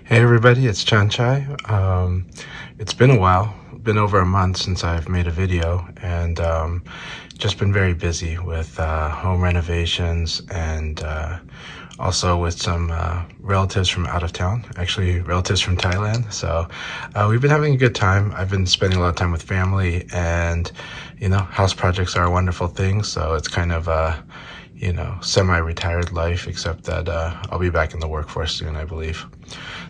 Hey everybody, it's Chan Chai. It's been a while, been over a month since I've made a video, and just been very busy with home renovations and also with some relatives from out of town, actually relatives from Thailand. So we've been having a good time. I've been spending a lot of time with family, and house projects are a wonderful thing. So it's kind of semi-retired life, except that I'll be back in the workforce soon, I believe.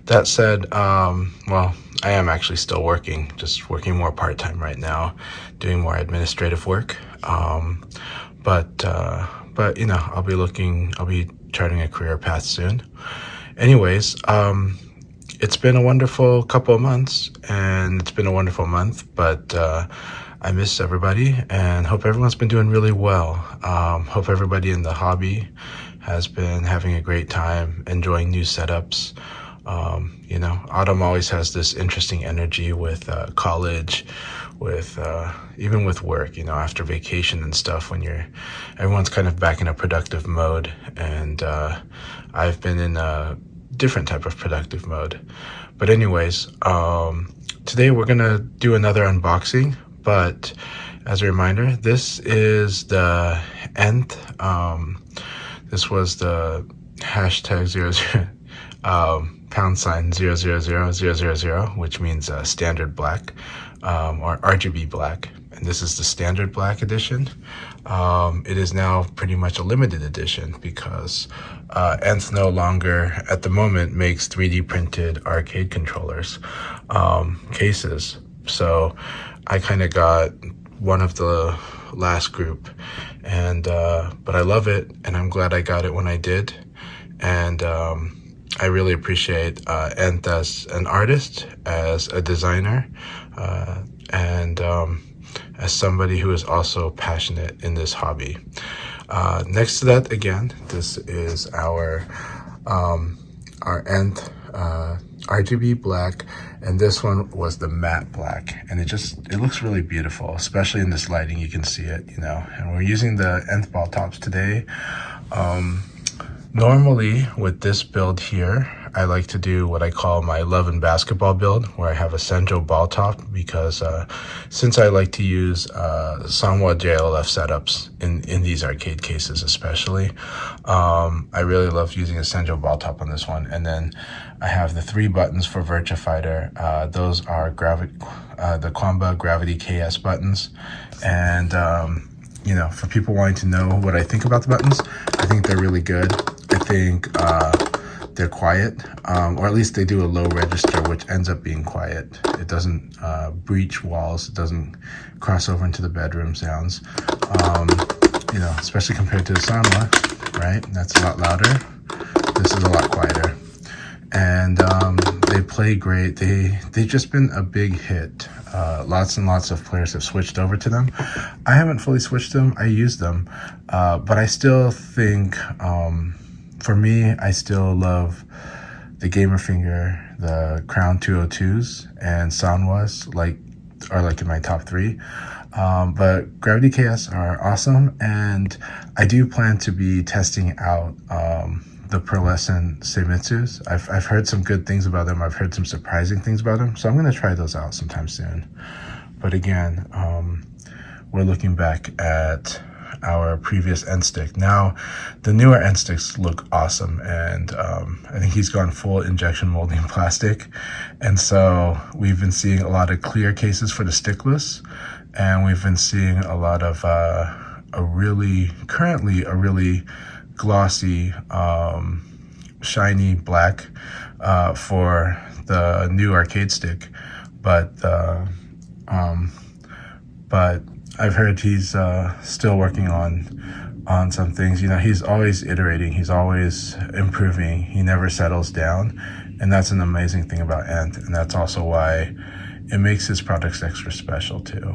That said, well, I am actually still working, just working more part-time right now, doing more administrative work. But I'll be charting a career path soon. Anyways, it's been a wonderful couple of months, and it's been a wonderful month, but I miss everybody and hope everyone's been doing really well. Hope everybody in the hobby has been having a great time, enjoying new setups. Autumn always has this interesting energy with college, with even with work, after vacation and stuff, when everyone's kind of back in a productive mode. And I've been in a different type of productive mode. But anyways, today we're gonna do another unboxing. But as a reminder, this is the ENTH. This was the hashtag 00 $000, which means standard black, or RGB black. And this is the standard black edition. It is now pretty much a limited edition because ENTH no longer, at the moment, makes 3D printed arcade controllers cases. So I kind of got one of the last group, and but I love it, and I'm glad I got it when I did. And I really appreciate ENTH as an artist, as a designer, and as somebody who is also passionate in this hobby. Next to that, again, this is our ENTH RGB black, and this one was the matte black, and it looks really beautiful, especially in this lighting. You can see it, and we're using the ENTH ball tops today. Normally with this build here, I like to do what I call my love and basketball build, where I have a Senjo ball top, because since I like to use Sanwa JLF setups in these arcade cases especially, I really love using a Senjo ball top on this one. And then I have the 3 buttons for Virtua Fighter. Those are the Quamba Gravity KS buttons. And for people wanting to know what I think about the buttons, I think they're really good. I think they're quiet, or at least they do a low register, which ends up being quiet. It doesn't breach walls. It doesn't cross over into the bedroom sounds, especially compared to the Sanwa, right? That's a lot louder. This is a lot quieter. And they play great. They've just been a big hit. Lots and lots of players have switched over to them. I haven't fully switched them. I use them, but I still think, for me, I still love the Gamerfinger, the Crown 202s, and Sanwas are like in my top 3. But Gravity KS are awesome, and I do plan to be testing out the pearlescent Seimitsus. I've heard some good things about them. I've heard some surprising things about them, so I'm going to try those out sometime soon. But again, we're looking back at our previous ENTH stick. Now, the newer ENTH sticks look awesome, and I think he's gone full injection molding plastic, and so we've been seeing a lot of clear cases for the stickless, and we've been seeing a lot of currently a really glossy, shiny black for the new arcade stick, but I've heard he's still working on some things. He's always iterating. He's always improving. He never settles down, and that's an amazing thing about ENTH, and that's also why it makes his products extra special too.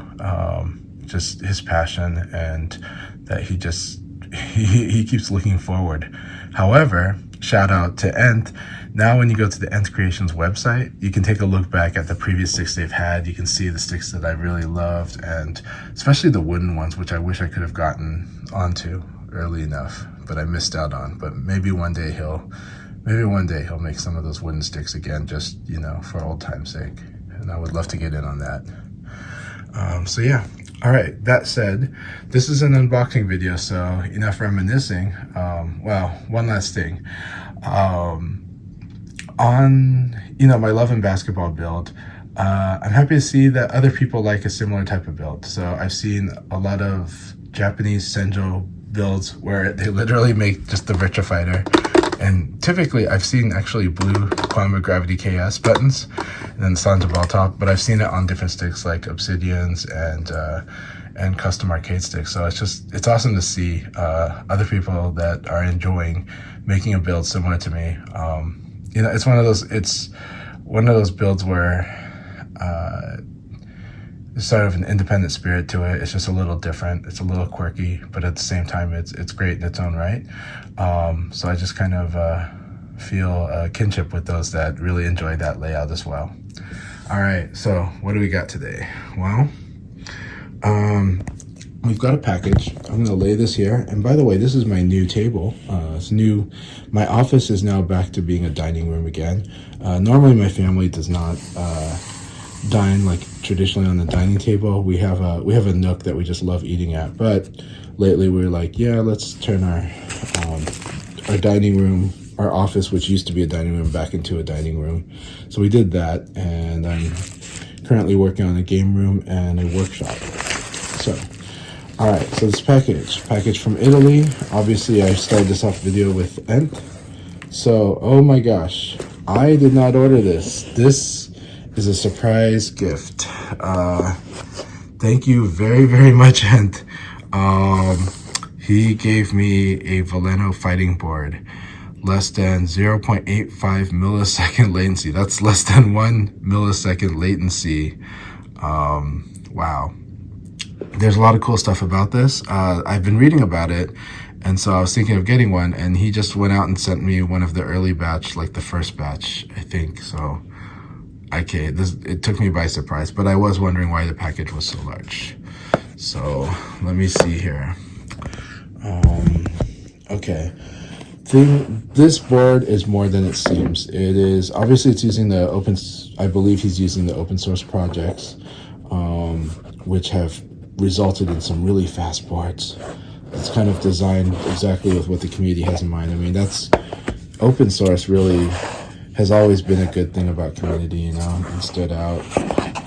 Just his passion, and that he keeps looking forward. However, shout out to ENTH. Now when you go to the ENTH Creations website, you can take a look back at the previous sticks they've had. You can see the sticks that I really loved, and especially the wooden ones, which I wish I could have gotten onto early enough, but I missed out on. But maybe one day he'll maybe one day he'll make some of those wooden sticks again, just, you know, for old time's sake. And I would love to get in on that. So yeah. All right, that said, this is an unboxing video, so enough reminiscing. Well, one last thing. On, you know, my Love and Basketball build, I'm happy to see that other people like a similar type of build. So I've seen a lot of Japanese Senjo builds where they literally make just the Virtua Fighter. And typically I've seen actually blue Quantum of Gravity KS buttons and then Sanja Ball Top, but I've seen it on different sticks like Obsidians and custom arcade sticks. So it's awesome to see other people that are enjoying making a build similar to me. You know, it's one of those builds where there's sort of an independent spirit to it. It's just a little different. It's a little quirky, but at the same time, it's great in its own right. So I just kind of feel a kinship with those that really enjoy that layout as well. All right, so what do we got today? Well, we've got a package. I'm gonna lay this here. And by the way, this is my new table. It's new. My office is now back to being a dining room again. Normally my family does not dine like traditionally on the dining table. We have a nook that we just love eating at, but lately we're like, yeah, let's turn our dining room, our office, which used to be a dining room, back into a dining room. So we did that, and I'm currently working on a game room and a workshop. So all right, so this package from Italy. Obviously I started this off video with ENTH. So oh my gosh, I did not order this. This is a surprise gift. Thank you very, very much, ENTH. He gave me a Valeno fighting board, less than 0.85 millisecond latency. That's less than 1 millisecond latency. Wow. There's a lot of cool stuff about this. I've been reading about it, and so I was thinking of getting one, and he just went out and sent me one of the early batch, like the first batch, I think. So okay, it took me by surprise, but I was wondering why the package was so large. So let me see here. Okay, this board is more than it seems. It is obviously it's using the I believe he's using the open source projects, which have resulted in some really fast boards. It's kind of designed exactly with what the community has in mind. I mean, that's open source really has always been a good thing about community, you know, and stood out.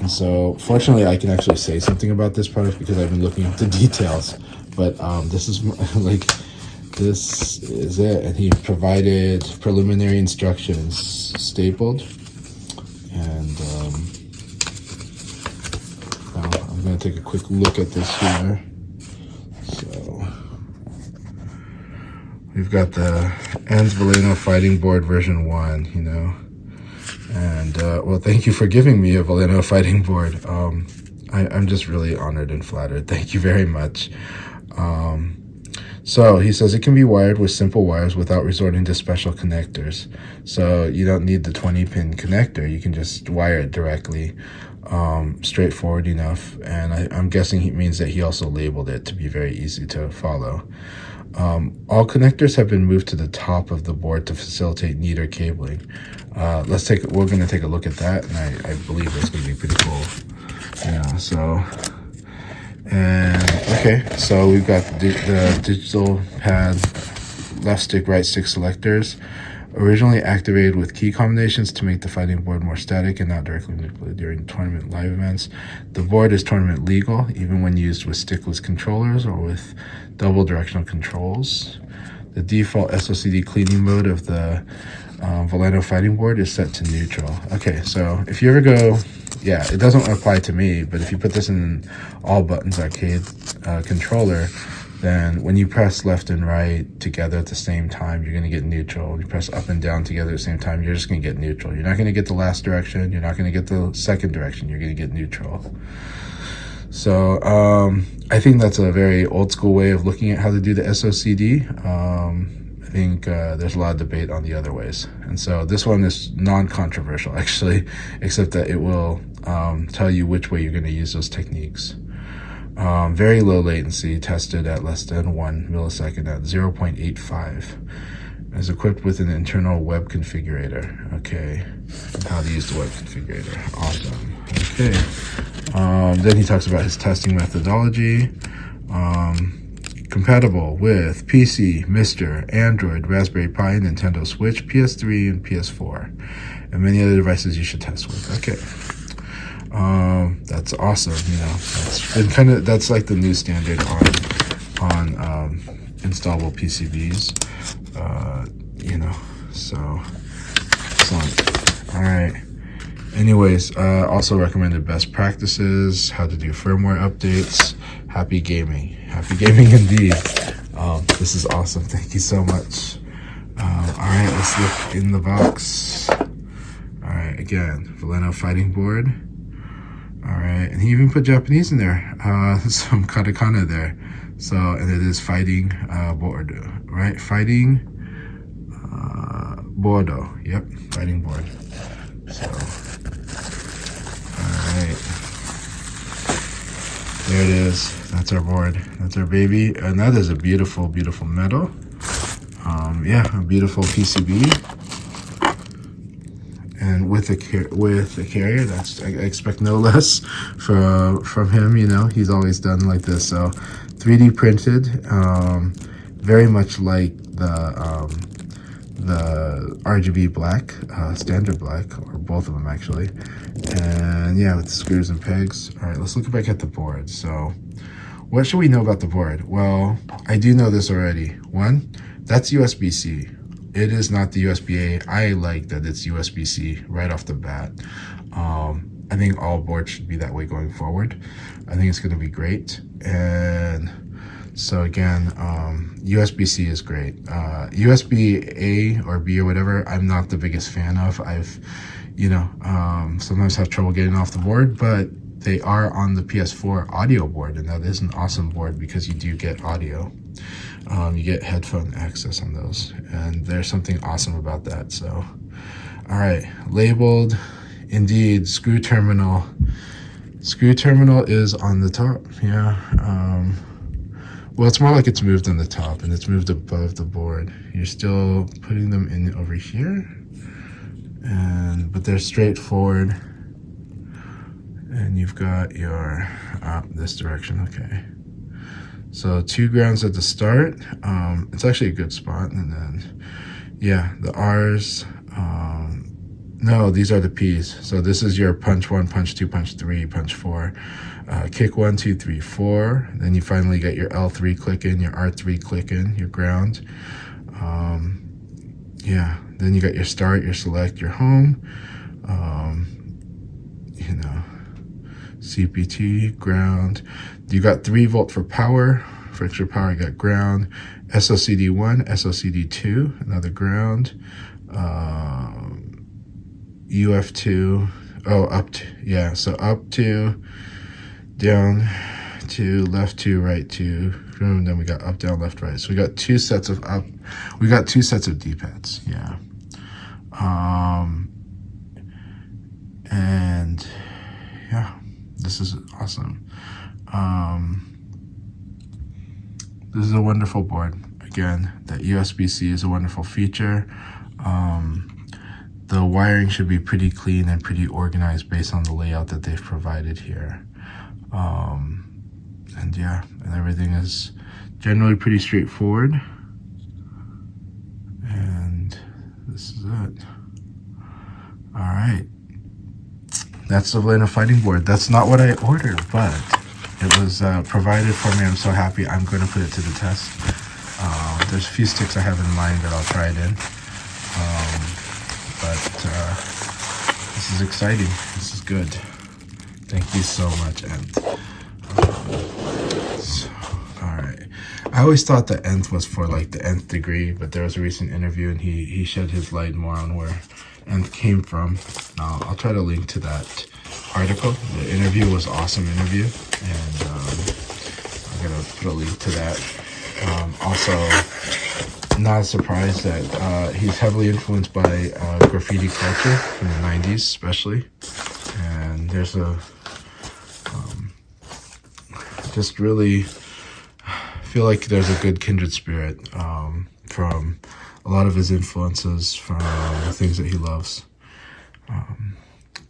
And so fortunately I can actually say something about this product because I've been looking at the details. But this is like, this is it. And he provided preliminary instructions stapled. And now I'm going to take a quick look at this here. So we've got the ENTH Valeno Fighting Board version 1, you know. And well, thank you for giving me a Valeno Fighting Board. I'm just really honored and flattered. Thank you very much. So he says it can be wired with simple wires without resorting to special connectors. So you don't need the 20-pin connector. You can just wire it directly, straightforward enough. And I'm guessing he means that he also labeled it to be very easy to follow. All connectors have been moved to the top of the board to facilitate neater cabling. We're going to take a look at that, and I believe it's going to be pretty cool. Yeah, so, and okay, so we've got the digital pad, left stick, right stick selectors, originally activated with key combinations to make the fighting board more static and not directly manipulated during tournament live events. The board is tournament legal, even when used with stickless controllers or with double directional controls. The default SOCD cleaning mode of the Valeno fighting board is set to neutral. Okay, so if you ever go, yeah, it doesn't apply to me, but if you put this in all buttons arcade controller, then when you press left and right together at the same time, you're going to get neutral. When you press up and down together at the same time, you're just going to get neutral. You're not going to get the last direction. You're not going to get the second direction. You're going to get neutral. So I think that's a very old school way of looking at how to do the SOCD. I think there's a lot of debate on the other ways. And so this one is non-controversial, actually, except that it will tell you which way you're going to use those techniques. Very low latency, tested at less than 1 millisecond at 0.85. Is equipped with an internal web configurator. Okay, how to use the web configurator. Awesome. Okay. Then he talks about his testing methodology. Compatible with PC, Mister, Android, Raspberry Pi, Nintendo Switch, PS3, and PS4, and many other devices you should test with. Okay. That's awesome. You know, that's been that's like the new standard on installable PCBs. You know, so excellent. All right. Anyways, also recommended best practices, how to do firmware updates. Happy gaming. Happy gaming indeed. This is awesome. Thank you so much. All right, let's look in the box. All right, again, Valeno fighting board. All right, and he even put Japanese in there. Some katakana there. So, and it is fighting board, right? Fighting Bordo. Yep, fighting board. So, all right. There it is. That's our board. That's our baby. And that is a beautiful, beautiful metal. Yeah, a beautiful PCB. And with a carrier, that's, I expect no less from him. You know, he's always done like this. So 3D printed, very much like the RGB black, standard black, or both of them actually. And yeah, with screws and pegs. All right, let's look back at the board. So what should we know about the board? Well, I do know this already. One, that's USB-C. It is not the USB-A. I like that it's USB-C right off the bat. I think all boards should be that way going forward. I think it's going to be great. And so again, USB-C is great. USB-A or B or whatever, I'm not the biggest fan of. I've, you know, sometimes have trouble getting off the board, but they are on the PS4 audio board, and that is an awesome board because you do get audio. You get headphone access on those, and there's something awesome about that. So, all right, labeled, indeed, screw terminal. Screw terminal is on the top, yeah. Well, it's more like it's moved on the top, and it's moved above the board. You're still putting them in over here, but they're straightforward. And you've got your this direction, okay. So 2 grounds at the start. It's actually a good spot. And then, yeah, the R's. No, these are the P's. So this is your punch 1, punch 2, punch 3, punch 4. Kick 1, 2, 3, 4. Then you finally get your L3 click in, your R3 click in, your ground. Yeah, then you got your start, your select, your home. You know, CPT, ground. You got 3 volt for power. For extra power, you got ground. SOCD1, SOCD2, another ground. UF2, oh, up to, yeah, so up to, down to, left to, right to, and then we got up, down, left, right. So we got 2 sets of up, we got 2 sets of D-pads, yeah. And yeah, this is awesome. This is a wonderful board. Again, that USB-C is a wonderful feature. The wiring should be pretty clean and pretty organized based on the layout that they've provided here. And yeah, and everything is generally pretty straightforward. And this is it. All right. That's the Valeno fighting board. That's not what I ordered, but it was provided for me. I'm so happy. I'm going to put it to the test. There's a few sticks I have in mind that I'll try it in. But this is exciting. This is good. Thank you so much, ENTH. All right. I always thought that ENTH was for like the nth degree, but there was a recent interview and he shed his light more on where ENTH came from. I'll try to link to that article. The interview was awesome interview, and I'm gonna put a link to that. Also, not surprised that he's heavily influenced by graffiti culture from the 90s especially, and there's a just really feel like there's a good kindred spirit from a lot of his influences from the things that he loves.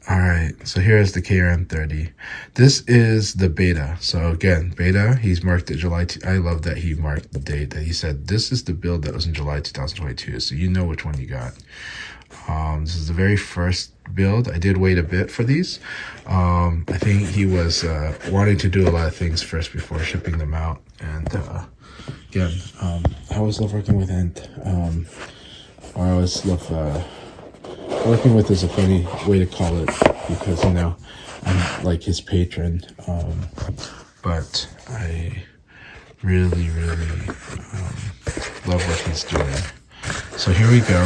All right, so here's the KRM-30. This is the beta. So again, beta, he's marked it July. I love that he marked the date that he said, this is the build that was in July 2022. So you know which one you got. This is the very first build. I did wait a bit for these. I think he was wanting to do a lot of things first before shipping them out. And again, I always love working with ENTH. I always love working with is a funny way to call it, because you know I'm like his patron, but I really love what he's doing. So here we go,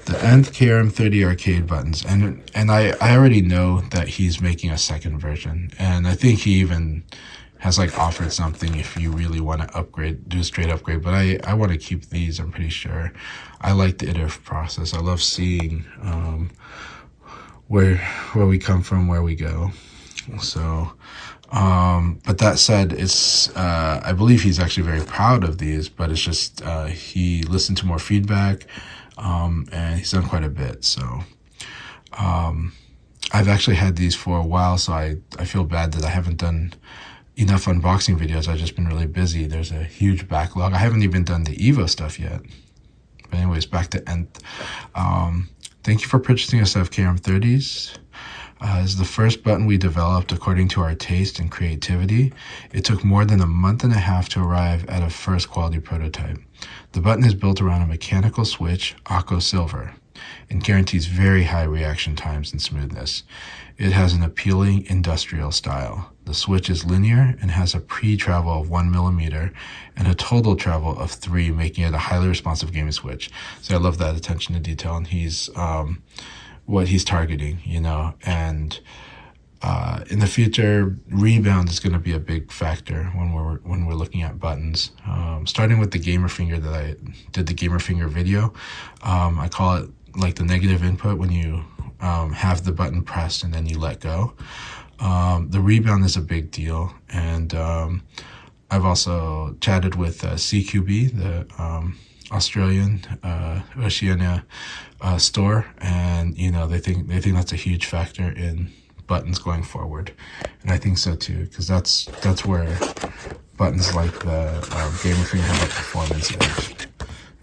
the ENTH KRM-30 arcade buttons, and I already know that he's making a second version, and I think he even has like offered something if you really want to upgrade, do a straight upgrade. But I want to keep these, I'm pretty sure. I like the iterative process. I love seeing where we come from, where we go. So, but that said, it's I believe he's actually very proud of these, but it's just he listened to more feedback, and he's done quite a bit. So I've actually had these for a while, so I feel bad that I haven't done enough unboxing videos. I've just been really busy. There's a huge backlog. I haven't even done the Evo stuff yet. But anyways, back to ENTH. Thank you for purchasing a set of KRM-30s. This is the first button we developed according to our taste and creativity. It took more than a month and a half to arrive at a first quality prototype. The button is built around a mechanical switch, Aqua Silver, and guarantees very high reaction times and smoothness. It has an appealing industrial style. The switch is linear and has a pre-travel of 1 millimeter and a total travel of 3, making it a highly responsive gaming switch. So I love that attention to detail, and he's what he's targeting, you know. And in the future, rebound is going to be a big factor when we're looking at buttons. Starting with the gamer finger that I did the gamer finger video, I call it like the negative input when you have the button pressed and then you let go. The rebound is a big deal, and I've also chatted with CQB, the Australian Oceania store, and you know they think that's a huge factor in buttons going forward, and I think so too, because that's where buttons like the gamer finger have a performance edge.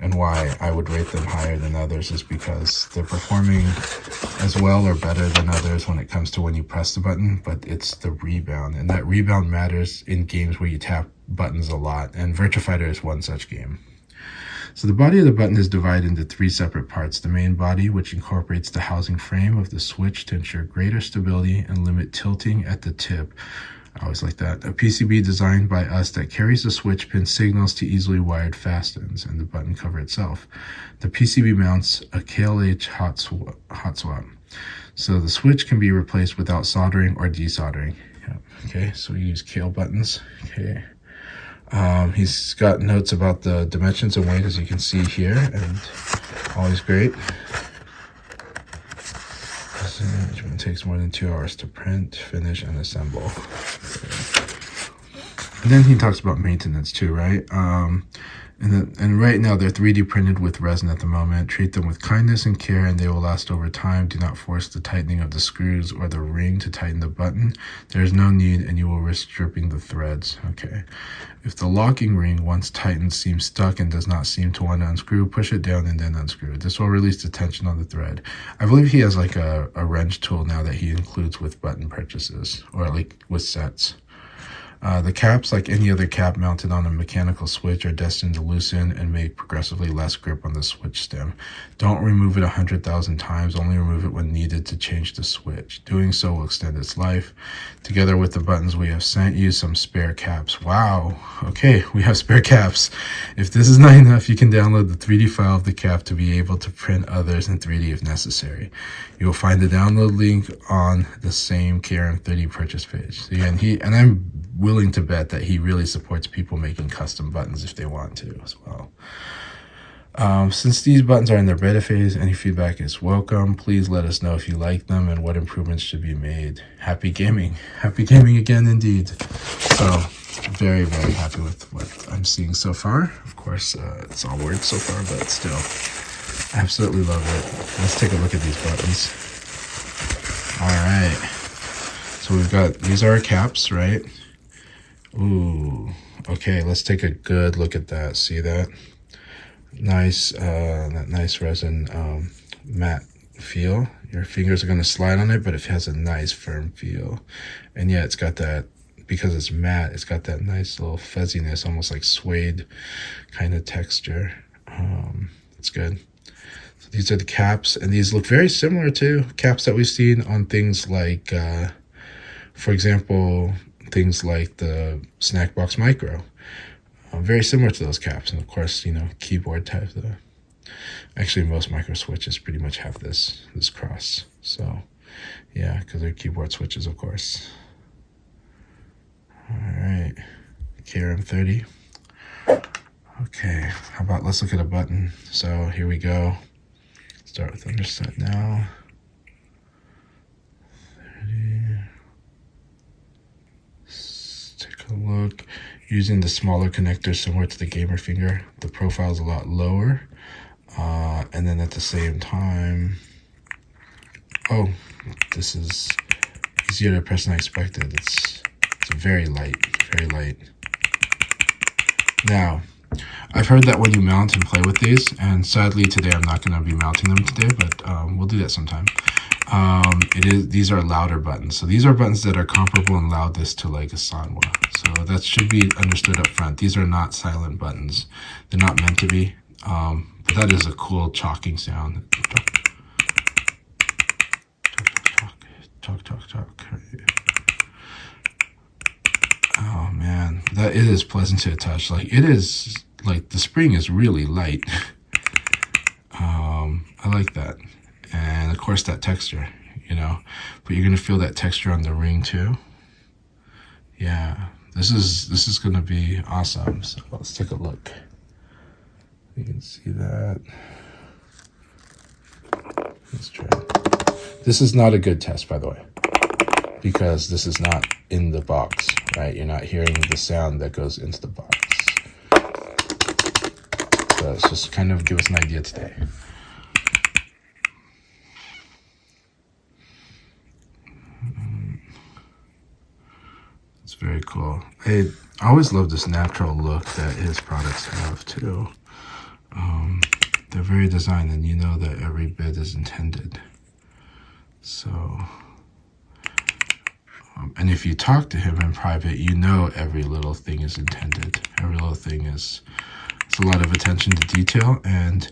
And why I would rate them higher than others is because they're performing as well or better than others when it comes to when you press the button, but it's the rebound. And that rebound matters in games where you tap buttons a lot, and Virtua Fighter is one such game. So the body of the button is divided into 3 separate parts. The main body, which incorporates the housing frame of the switch to ensure greater stability and limit tilting at the tip. I always like that. A PCB designed by us that carries the switch pin signals to easily wired fastens, and the button cover itself. The PCB mounts a KLH hot swap. So the switch can be replaced without soldering or desoldering. Yep. Okay, so we use KL buttons. Okay. He's got notes about the dimensions and weight, as you can see here, and always great. It takes more than 2 hours to print, finish, and assemble. And then he talks about maintenance too, right? And right now they're 3D printed with resin at the moment. Treat them with kindness and care, and they will last over time. Do not force the tightening of the screws or the ring to tighten the button. There is no need, and you will risk stripping the threads. Okay. If the locking ring, once tightened, seems stuck and does not seem to want to unscrew, push it down and then unscrew it. This will release the tension on the thread. I believe he has like a wrench tool now that he includes with button purchases, or like with sets. The caps, like any other cap mounted on a mechanical switch, are destined to loosen and make progressively less grip on the switch stem. Don't remove it 100,000 times, only remove it when needed to change the switch. Doing so will extend its life. Together with the buttons, we have sent you some spare caps. Wow, okay, we have spare caps. If this is not enough, you can download the 3D file of the cap to be able to print others in 3D if necessary. You will find the download link on the same KRM-30 purchase page. So yeah, and I'm willing to bet that he really supports people making custom buttons if they want to as well. Since these buttons are in their beta phase, any feedback is welcome. Please let us know if you like them and what improvements should be made. Happy gaming. Happy gaming again, indeed. So, very, very happy with what I'm seeing so far. Of course, it's all words so far, but still, absolutely love it. Let's take a look at these buttons. All right. So we've got, these are our caps, right? Ooh, okay, let's take a good look at that. See that? Nice, that nice resin matte feel. Your fingers are going to slide on it, but it has a nice firm feel. And yeah, it's got that, because it's matte, it's got that nice little fuzziness, almost like suede kind of texture. It's good. So these are the caps, and these look very similar to caps that we've seen on things like, for example, things like the Snackbox Micro. Very similar to those caps, and of course, you know, keyboard type. Actually, most micro switches pretty much have this cross. So, yeah, because they're keyboard switches, of course. All right, KRM-30. Okay, how about let's look at a button. So here we go. Start with underset now. 30. Let's take a look. Using the smaller connector similar to the gamer finger, the profile is a lot lower. And then at the same time, oh, this is easier to press than I expected. It's very light, very light. Now, I've heard that when you mount and play with these, and sadly today I'm not going to be mounting them today, but we'll do that sometime. These are louder buttons. So these are buttons that are comparable in loudness to like a Sanwa. So that should be understood up front. These are not silent buttons. They're not meant to be. But that is a cool chalking sound. Talk. Oh man, it is pleasant to touch. Like it is, like the spring is really light. I like that. And of course that texture, you know, but you're gonna feel that texture on the ring too. Yeah, this is gonna be awesome. So let's take a look. You can see that. Let's try. This is not a good test, by the way, because this is not in the box, right? You're not hearing the sound that goes into the box. So let's just kind of give us an idea today. It's very cool. I always love this natural look that his products have too. They're very designed, and you know that every bit is intended. So, and if you talk to him in private, you know every little thing is intended. Every little thing is, it's a lot of attention to detail, and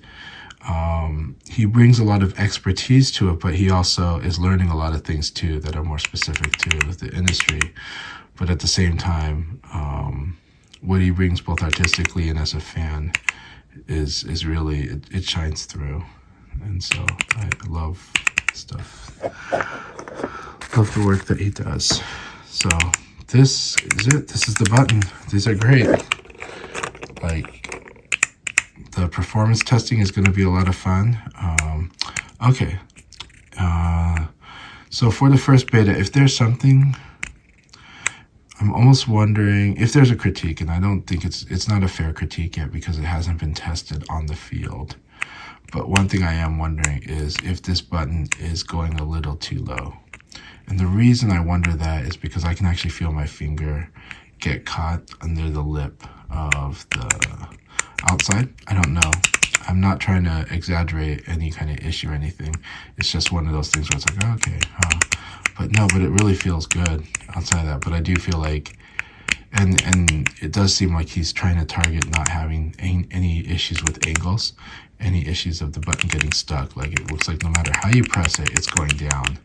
he brings a lot of expertise to it, but he also is learning a lot of things too that are more specific to the industry. But at the same time, what he brings both artistically and as a fan is really, it shines through. And so I love stuff. Love the work that he does. So this is it. This is the button. These are great. Like, the performance testing is going to be a lot of fun. Okay. So for the first beta, if there's something, I'm almost wondering if there's a critique, and I don't think it's not a fair critique yet because it hasn't been tested on the field. But one thing I am wondering is if this button is going a little too low. And the reason I wonder that is because I can actually feel my finger get caught under the lip of the outside. I don't know. I'm not trying to exaggerate any kind of issue or anything. It's just one of those things where it's like, oh, okay, but no, but it really feels good outside of that. But I do feel like, and it does seem like he's trying to target not having any issues with angles, any issues of the button getting stuck. Like it looks like no matter how you press it, it's going down.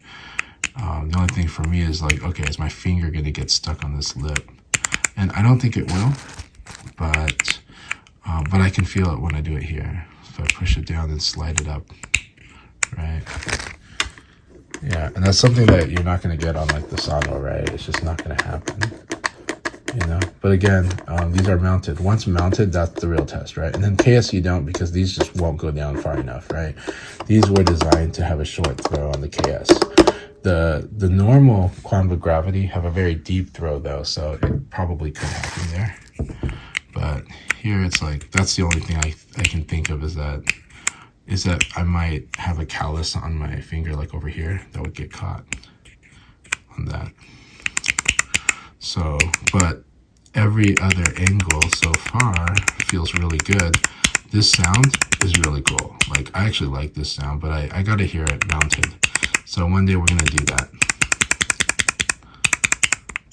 The only thing for me is like, okay, is my finger going to get stuck on this lip? And I don't think it will, but I can feel it when I do it here. So I push it down and slide it up, right? Yeah, and that's something that you're not going to get on like the Sano, right? It's just not going to happen. you know. But again, these are mounted. Once mounted, that's the real test, right? And then KS you don't, because these just won't go down far enough, right? These were designed to have a short throw on the KS. The normal quantum of gravity have a very deep throw though, so it probably could happen there. But here it's like, that's the only thing I can think of is that I might have a callus on my finger, like over here, that would get caught on that. So, but every other angle so far feels really good. This sound is really cool. Like, I actually like this sound, but I gotta hear it mounted. So one day we're gonna do that.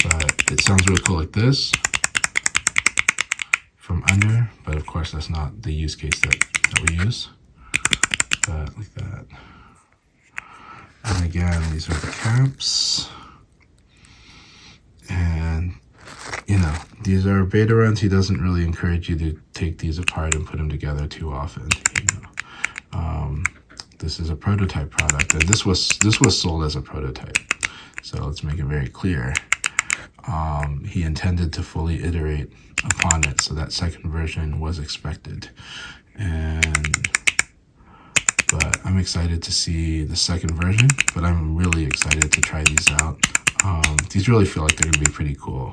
But it sounds really cool like this from under, but of course that's not the use case that we use. But like that. And again, these are the caps. And you know, these are beta runs. He doesn't really encourage you to take these apart and put them together too often, you know. This is a prototype product, and this was sold as a prototype. So let's make it very clear. He intended to fully iterate upon it, so that second version was expected. But I'm excited to see the second version, but I'm really excited to try these out. These really feel like they're gonna be pretty cool.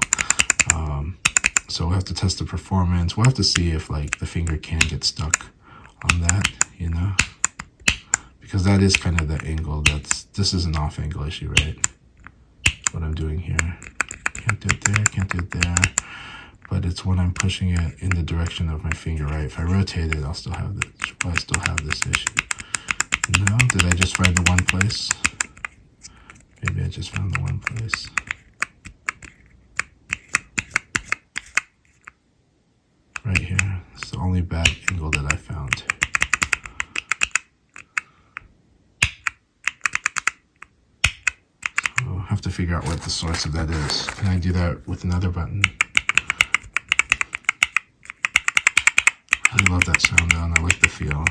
So we'll have to test the performance. We'll have to see if like the finger can get stuck on that, you know, because that is kind of the angle. This is an off angle issue, right? What I'm doing here. Can't do it there, can't do it there. But it's when I'm pushing it in the direction of my finger, right? If I rotate it, I'll still have this. I still have this issue. No, did I just find the one place? Maybe I just found the one place. Right here. It's the only bad angle that I found. So I'll have to figure out what the source of that is. Can I do that with another button? I love that sound though, and I like the feel.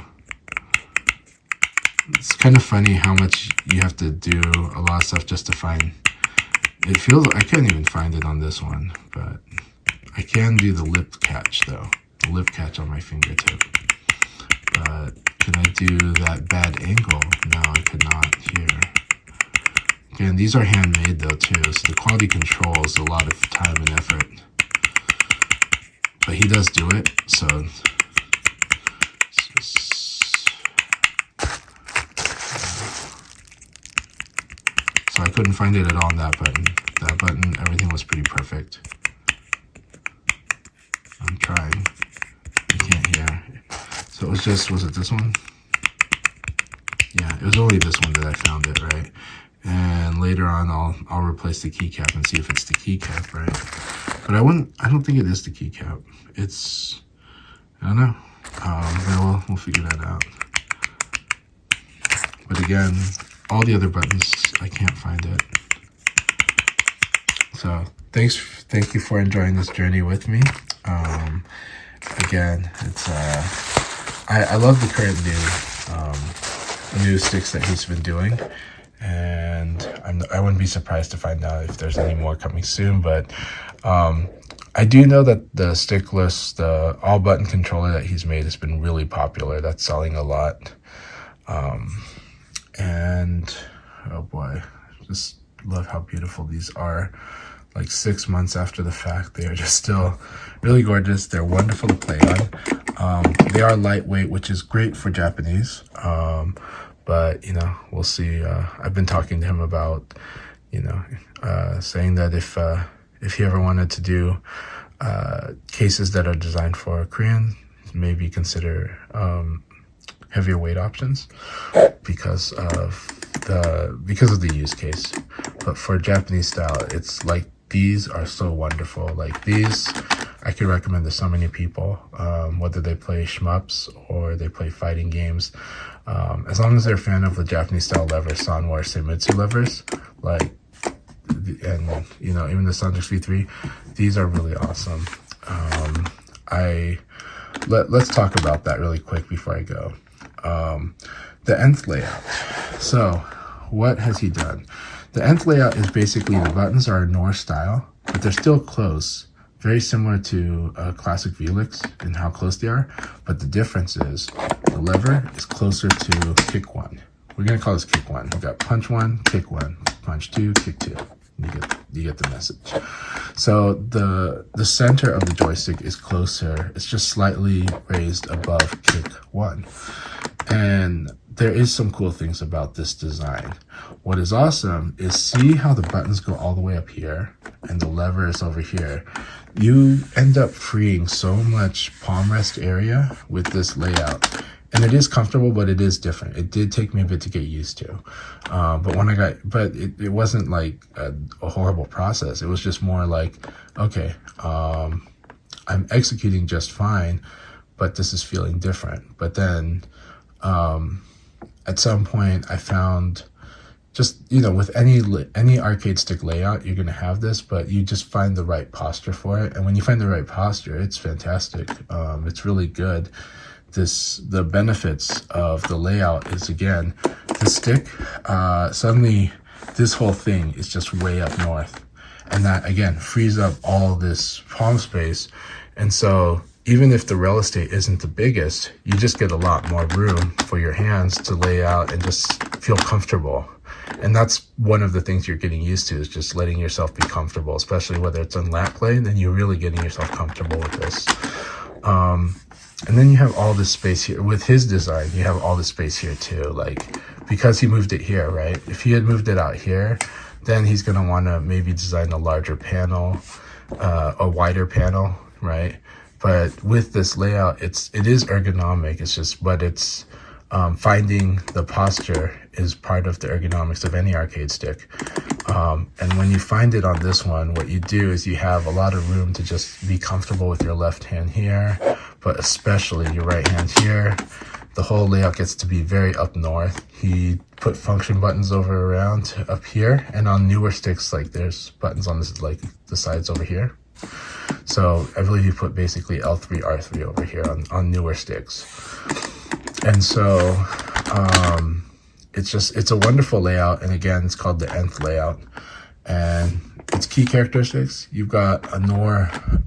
It's kind of funny how much you have to do a lot of stuff just to find. It feels, I couldn't even find it on this one, but I can do the lip catch though. The lip catch on my fingertip. But can I do that bad angle? No, I could not here. Again, these are handmade though too, so the quality control is a lot of time and effort. But he does do it, so I couldn't find it at all on that button. That button, everything was pretty perfect. I'm trying. I can't hear. So it was just, was it this one? Yeah, it was only this one that I found it, right? And later on, I'll replace the keycap and see if it's the keycap, right? But I don't think it is the keycap. It's, I don't know. Yeah, we'll figure that out. But again, all the other buttons, I can't find it. So thank you for enjoying this journey with me. Again, it's I love the current new sticks that he's been doing, and I wouldn't be surprised to find out if there's any more coming soon. But I do know that the stickless, the all button controller that he's made has been really popular. That's selling a lot. And oh boy, just love how beautiful these are. Like 6 months after the fact, they are just still really gorgeous. They're wonderful to play on. They are lightweight, which is great for Japanese. But you know, we'll see. I've been talking to him about, you know, saying that if he ever wanted to do cases that are designed for Korean, maybe consider heavier weight options because of the use case. But for Japanese style, it's like these are so wonderful. Like these, I could recommend to so many people, whether they play shmups or they play fighting games. As long as they're a fan of the Japanese style levers, Sanwa or Seimitsu levers, like, and you know, even the Sanjix V3, these are really awesome. Let's talk about that really quick before I go. The ENTH layout. So what has he done? The ENTH layout is basically the buttons are North style, but they're still close, very similar to a classic Velix in how close they are, but the difference is the lever is closer to kick 1. We're gonna call this kick 1. We got punch 1, kick 1, punch 2, kick 2. You get the message. So the center of the joystick is closer. It's just slightly raised above kick 1. And there is some cool things about this design. What is awesome is see how the buttons go all the way up here and the lever is over here. You end up freeing so much palm rest area with this layout. And it is comfortable, but it is different. It did take me a bit to get used to. But it wasn't like a horrible process. It was just more like, okay, I'm executing just fine, but this is feeling different. But then at some point I found just, with any arcade stick layout, you're going to have this, but you just find the right posture for it. And when you find the right posture, it's fantastic. It's really good. The benefits of the layout is, again, the stick, suddenly this whole thing is just way up north. And that, again, frees up all this palm space. And so even if the rail estate isn't the biggest, you just get a lot more room for your hands to lay out and just feel comfortable. And that's one of the things you're getting used to, is just letting yourself be comfortable, especially whether it's on lap play, then you're really getting yourself comfortable with this. And then you have all this space here. With his design, you have all this space here too. Like, because he moved it here, right? If he had moved it out here, then he's going to want to maybe design a larger panel, a wider panel, right? But with this layout, it is ergonomic. It's just, but it's finding the posture is part of the ergonomics of any arcade stick. And when you find it on this one, what you do is you have a lot of room to just be comfortable with your left hand here, but especially your right hand here. The whole layout gets to be very up north. He put function buttons over around up here, and on newer sticks, like there's buttons on this, like the sides over here. So I believe you put basically L3, R3 over here on newer sticks. And so it's a wonderful layout. And again, it's called the ENTH layout. And its key characteristics, you've got a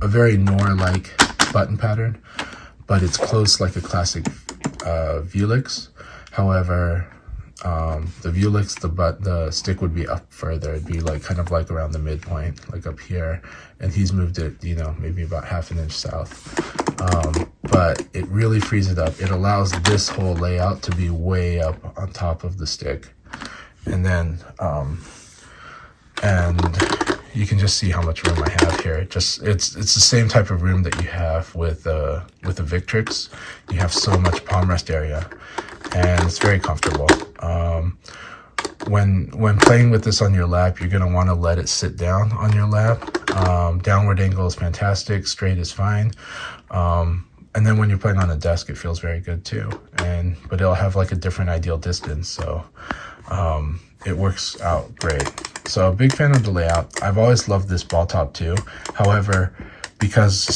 very Nor-like button pattern, but it's close like a classic Velix. However, the Velix, the stick would be up further. It'd be like kind of like around the midpoint, like up here. And he's moved it, maybe about ½ an inch south. But it really frees it up. It allows this whole layout to be way up on top of the stick. And then, and you can just see how much room I have here. It's the same type of room that you have with the Victrix. You have so much palm rest area, and it's very comfortable. When playing with this on your lap, you're gonna want to let it sit down on your lap. Downward angle is fantastic. Straight is fine. And then when you're playing on a desk, it feels very good too. But it'll have like a different ideal distance, so it works out great. So big fan of the layout. I've always loved this ball top too. However, because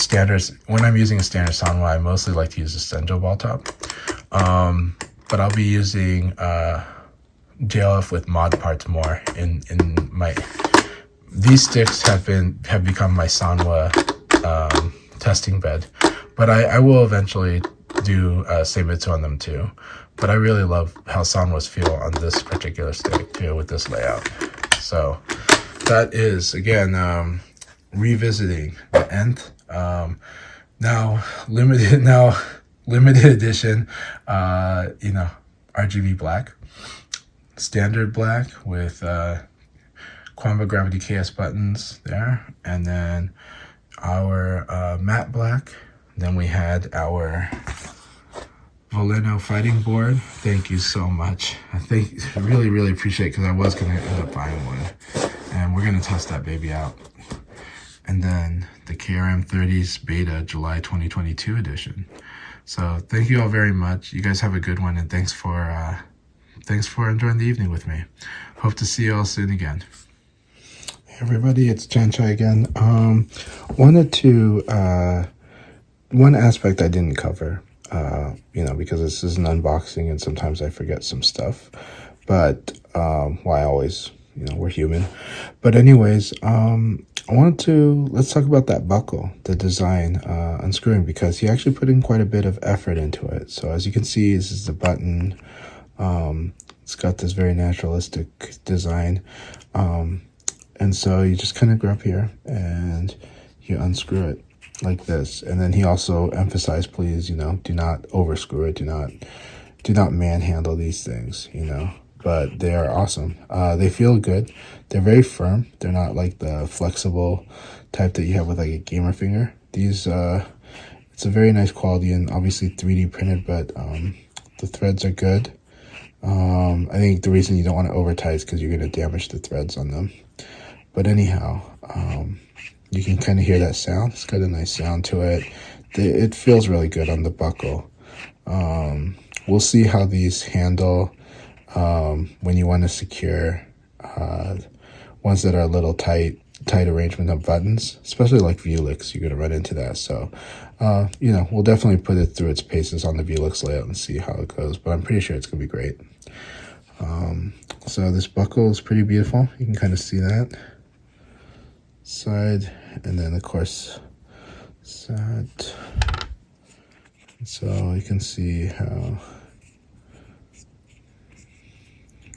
when I'm using a standard Sanwa, I mostly like to use a Senjo ball top. But I'll be using JLF with mod parts more in my. These sticks have become my Sanwa testing bed, but I will eventually do Seimitsu on them too. But I really love how Sanwas feel on this particular stick too with this layout. So that is, again, revisiting the ENTH. Now limited edition, RGB black, standard black with Quamba Gravity KS buttons there, and then our matte black. Then we had our Valeno fighting board. Thank you so much. I really appreciate it, because I was going to end up buying one. And we're going to test that baby out. And then the KRM-30's beta July 2022 edition. So thank you all very much. You guys have a good one, and thanks for enjoying the evening with me. Hope to see you all soon again. Hey everybody, it's Janchai again. Wanted to one aspect I didn't cover. Because this is an unboxing and sometimes I forget some stuff. But I always you know, we're human. But anyways, let's talk about that buckle, the design, unscrewing, because he actually put in quite a bit of effort into it. So as you can see, this is the button. It's got this very naturalistic design. And so you just kind of grab here and you unscrew it like this. And then he also emphasized, please, you know, do not overscrew it. Do not manhandle these things, you know, but they are awesome. They feel good. They're very firm. They're not like the flexible type that you have with like a gamer finger. These, it's a very nice quality and obviously 3D printed, but the threads are good. I think the reason you don't want to over tie is because you're going to damage the threads on them. But anyhow, you can kind of hear that sound. It's got a nice sound to it. It feels really good on the buckle. We'll see how these handle when you want to secure ones that are a little tight arrangement of buttons, especially like Vuelix. You're going to run into that. So, you know, we'll definitely put it through its paces on the Vuelix layout and see how it goes. But I'm pretty sure it's going to be great. So this buckle is pretty beautiful. You can kind of see that side, and then of course side. So you can see how.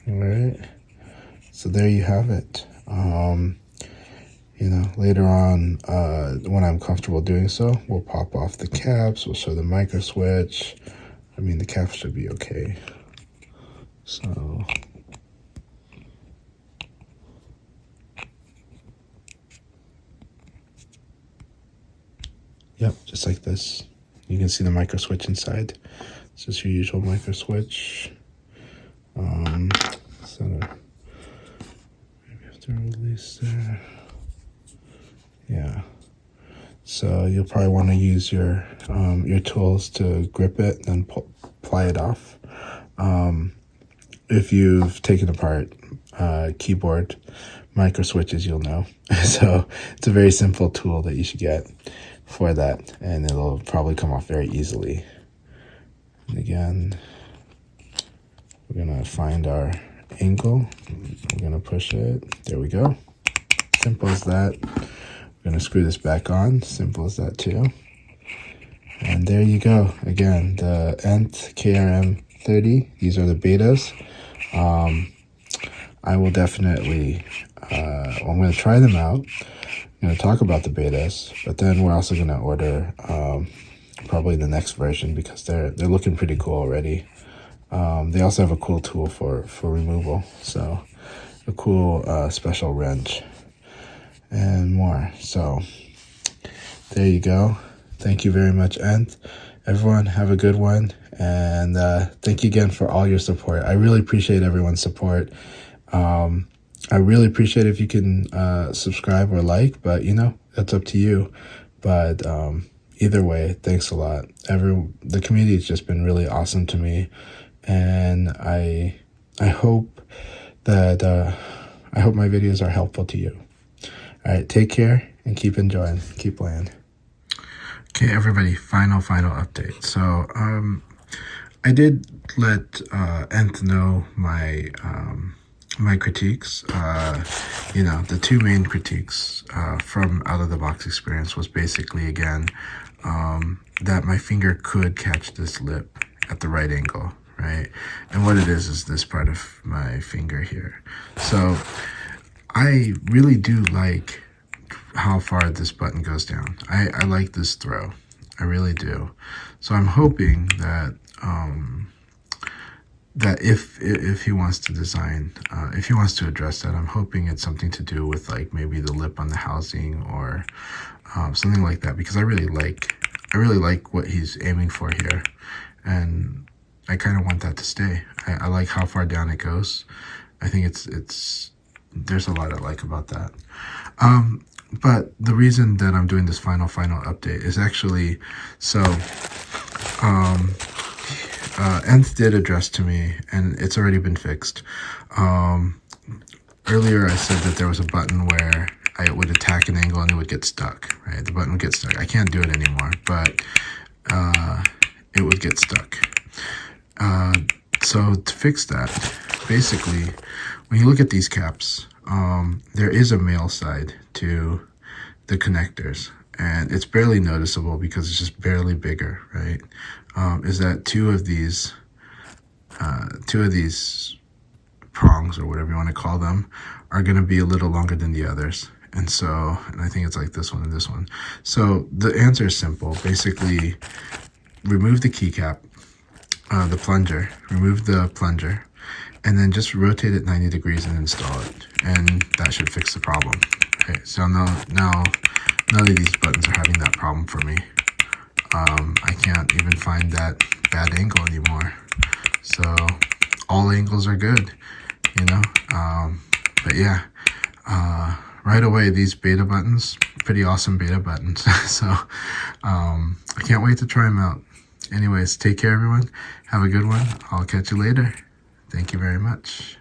All right. So there you have it. You know, later on, when I'm comfortable doing so, we'll pop off the caps. We'll show the micro switch. I mean, the caps should be okay. So, yep, just like this. You can see the micro switch inside. It's just your usual micro switch. So maybe have to release there. Yeah. So you'll probably want to use your tools to grip it and ply it off. If you've taken apart keyboard micro switches, you'll know. So it's a very simple tool that you should get for that, and it'll probably come off very easily. And again, we're gonna find our angle. We're gonna push it. There we go. Simple as that. We're gonna screw this back on. Simple as that too. And there you go. Again, the ENTH KRM-30. These are the betas. I will definitely, I'm going to try them out. I'm going to talk about the betas, but then we're also going to order probably the next version because they're looking pretty cool already. They also have a cool tool for removal, so a cool special wrench and more. So there you go. Thank you very much, ENTH. Everyone, have a good one. And thank you again for all your support. I really appreciate everyone's support. I really appreciate if you can subscribe or like, but you know, that's up to you. But either way, thanks a lot. The community has just been really awesome to me. And I hope that I hope my videos are helpful to you. All right, take care and keep enjoying. Keep playing. Okay, everybody, final update. So I did let ENTH know my my critiques. You know, the two main critiques from out of the box experience was basically, again, that my finger could catch this lip at the right angle, right? And what it is this part of my finger here. So I really do like how far this button goes down. I like this throw. I really do. So I'm hoping that that if he wants to design, if he wants to address that, I'm hoping it's something to do with like maybe the lip on the housing or something like that, because I really like what he's aiming for here, and I kind of want that to stay. I like how far down it goes. I think it's there's a lot I like about that. But the reason that I'm doing this final update is actually, so ENTH did address to me, and it's already been fixed. Earlier I said that there was a button where I would attack an angle and it would get stuck, right? The button would get stuck. I can't do it anymore, but it would get stuck. So to fix that, basically when you look at these caps, there is a male side to the connectors, and it's barely noticeable because it's just barely bigger, right? Is that two of these prongs, or whatever you want to call them, are going to be a little longer than the others. And I think it's like this one and this one. So the answer is simple. Basically, remove the keycap, the plunger, remove the plunger, and then just rotate it 90 degrees and install it. And that should fix the problem. Okay, so now none of these buttons are having that problem for me. I can't even find that bad angle anymore. So all angles are good, you know? But yeah, right away, these beta buttons, pretty awesome beta buttons. So I can't wait to try them out. Anyways, take care, everyone. Have a good one. I'll catch you later. Thank you very much.